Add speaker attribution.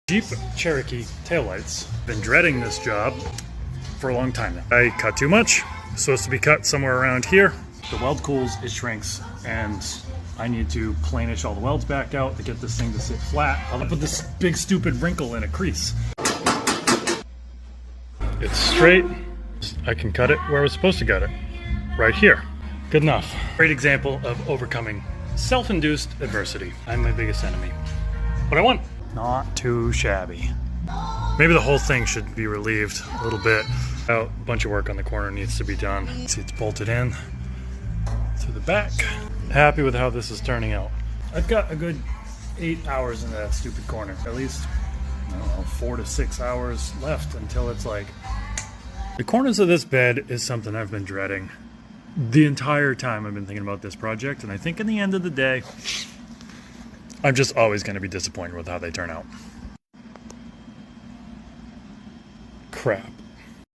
Speaker 1: Jeep Cherokee taillights. Been dreading this job for a long time now. I cut too much. It's supposed to be cut somewhere around here. The weld cools, it shrinks, and I need to planish all the welds back out to get this thing to sit flat. I'll put this big stupid wrinkle in a crease. It's straight. I can cut it where I was supposed to cut it. Right here. Good enough. Great example of overcoming self-induced adversity. I'm my biggest enemy. But I won. Not too shabby. Maybe the whole thing should be relieved a little bit. A bunch of work on the corner needs to be done. See, it's bolted in to the back. Happy with how this is turning out. I've got a good 8 hours in that stupid corner. At least, I don't know, 4 to 6 hours left until it's like... The corners of this bed is something I've been dreading the entire time I've been thinking about this project, and I think in the end of the day, I'm just always going to be disappointed with how they turn out. Crap.